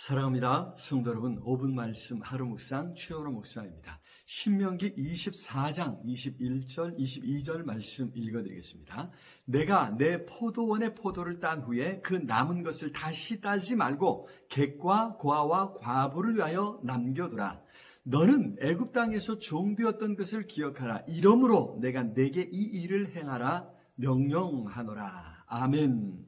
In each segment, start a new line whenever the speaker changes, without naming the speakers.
사랑합니다. 성도 여러분, 5분 말씀 하루 묵상 최원호 목사입니다. 신명기 24장 21절 22절 말씀 읽어드리겠습니다. 내가 내 포도원의 포도를 딴 후에 그 남은 것을 다시 따지 말고 객과 고아와 과부를 위하여 남겨두라. 너는 애굽 땅에서 종되었던 것을 기억하라. 이러므로 내가 내게 이 일을 행하라 명령하노라. 아멘.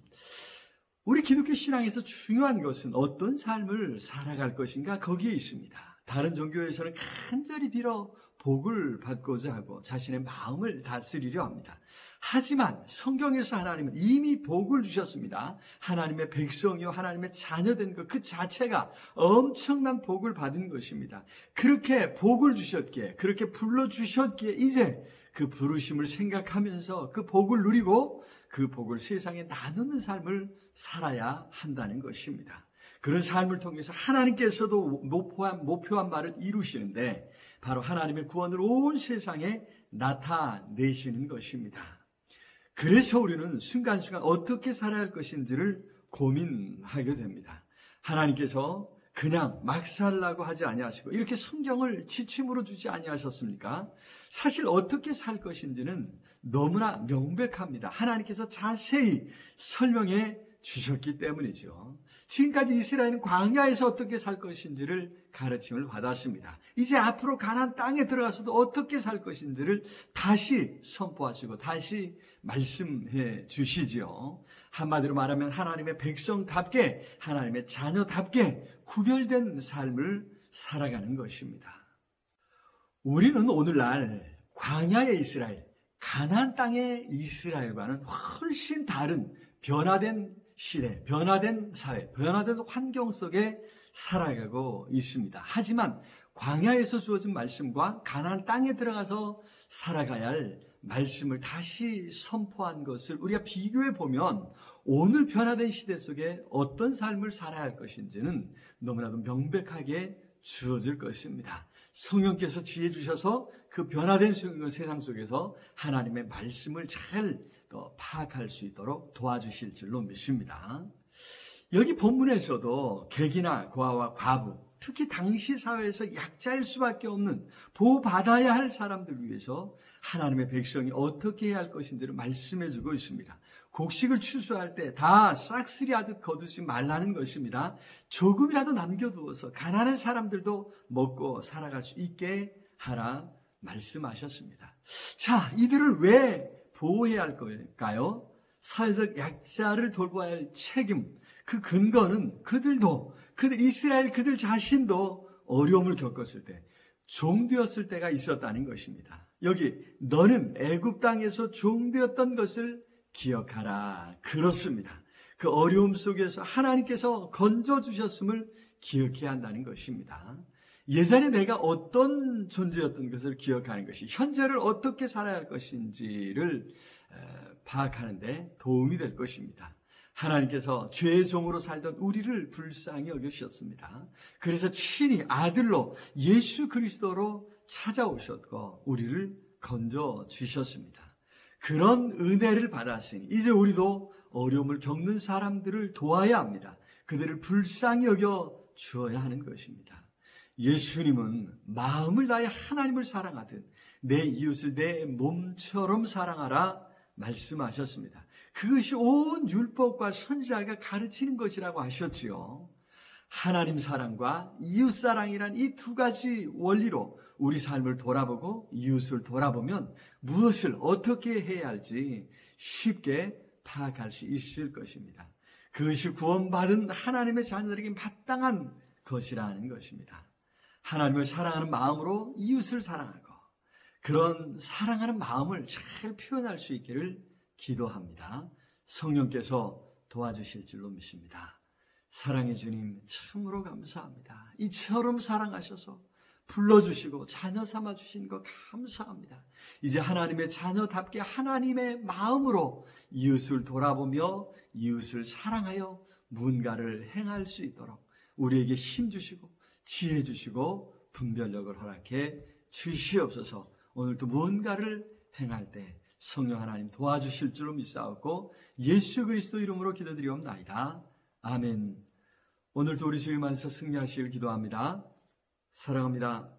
우리 기독교 신앙에서 중요한 것은 어떤 삶을 살아갈 것인가 거기에 있습니다. 다른 종교에서는 간절히 빌어 복을 받고자 하고 자신의 마음을 다스리려 합니다. 하지만 성경에서 하나님은 이미 복을 주셨습니다. 하나님의 백성이요 하나님의 자녀된 것 그 자체가 엄청난 복을 받은 것입니다. 그렇게 복을 주셨기에, 그렇게 불러주셨기에 이제 그 부르심을 생각하면서 그 복을 누리고 그 복을 세상에 나누는 삶을 살아야 한다는 것입니다. 그런 삶을 통해서 하나님께서도 목표한 바를 이루시는데 바로 하나님의 구원을 온 세상에 나타내시는 것입니다. 그래서 우리는 순간순간 어떻게 살아야 할 것인지를 고민하게 됩니다. 하나님께서 그냥 막 살라고 하지 아니하시고 이렇게 성경을 지침으로 주지 아니하셨습니까? 사실 어떻게 살 것인지는 너무나 명백합니다. 하나님께서 자세히 설명해 주셨기 때문이죠. 지금까지 이스라엘은 광야에서 어떻게 살 것인지를 가르침을 받았습니다. 이제 앞으로 가나안 땅에 들어가서도 어떻게 살 것인지를 다시 선포하시고 다시 말씀해 주시지요. 한마디로 말하면 하나님의 백성답게, 하나님의 자녀답게 구별된 삶을 살아가는 것입니다. 우리는 오늘날 광야의 이스라엘, 가나안 땅의 이스라엘과는 훨씬 다른 변화된 시대, 변화된 사회, 변화된 환경 속에 살아가고 있습니다. 하지만 광야에서 주어진 말씀과 가나안 땅에 들어가서 살아가야 할 말씀을 다시 선포한 것을 우리가 비교해 보면 오늘 변화된 시대 속에 어떤 삶을 살아야 할 것인지는 너무나도 명백하게 주어질 것입니다. 성령께서 지혜 주셔서 그 변화된 세상 속에서 하나님의 말씀을 잘 파악할 수 있도록 도와주실 줄로 믿습니다. 여기 본문에서도 객이나 고아와 과부, 특히 당시 사회에서 약자일 수밖에 없는 보호받아야 할 사람들 위해서 하나님의 백성이 어떻게 해야 할 것인지를 말씀해 주고 있습니다. 곡식을 추수할 때 다 싹쓸이하듯 거두지 말라는 것입니다. 조금이라도 남겨두어서 가난한 사람들도 먹고 살아갈 수 있게 하라 말씀하셨습니다. 자, 이들을 왜 보호해야 할 걸까요? 사회적 약자를 돌봐야 할 책임, 그 근거는 이스라엘 그들 자신도 어려움을 겪었을 때, 종되었을 때가 있었다는 것입니다. 여기 너는 애굽 땅에서 종되었던 것을 기억하라. 그렇습니다. 그 어려움 속에서 하나님께서 건져주셨음을 기억해야 한다는 것입니다. 예전에 내가 어떤 존재였던 것을 기억하는 것이 현재를 어떻게 살아야 할 것인지를 파악하는 데 도움이 될 것입니다. 하나님께서 죄의 종으로 살던 우리를 불쌍히 여기셨습니다. 그래서 친히 아들로 예수 그리스도로 찾아오셨고 우리를 건져주셨습니다. 그런 은혜를 받았으니 이제 우리도 어려움을 겪는 사람들을 도와야 합니다. 그들을 불쌍히 여겨 주어야 하는 것입니다. 예수님은 마음을 다해 하나님을 사랑하듯 내 이웃을 내 몸처럼 사랑하라 말씀하셨습니다. 그것이 온 율법과 선지자가 가르치는 것이라고 하셨지요. 하나님 사랑과 이웃 사랑이란 이 두 가지 원리로 우리 삶을 돌아보고 이웃을 돌아보면 무엇을 어떻게 해야 할지 쉽게 파악할 수 있을 것입니다. 그것이 구원받은 하나님의 자녀들에게 마땅한 것이라는 것입니다. 하나님을 사랑하는 마음으로 이웃을 사랑하고 그런 사랑하는 마음을 잘 표현할 수 있기를 기도합니다. 성령께서 도와주실 줄로 믿습니다. 사랑의 주님 참으로 감사합니다. 이처럼 사랑하셔서 불러주시고 자녀 삼아주신 것 감사합니다. 이제 하나님의 자녀답게 하나님의 마음으로 이웃을 돌아보며 이웃을 사랑하여 무언가를 행할 수 있도록 우리에게 힘 주시고 지혜 주시고 분별력을 허락해 주시옵소서. 오늘도 무언가를 행할 때 성령 하나님 도와주실 줄로 믿사옵고 예수 그리스도 이름으로 기도드리옵나이다. 아멘. 오늘도 우리 주님 안에서 승리하시길 기도합니다. 사랑합니다.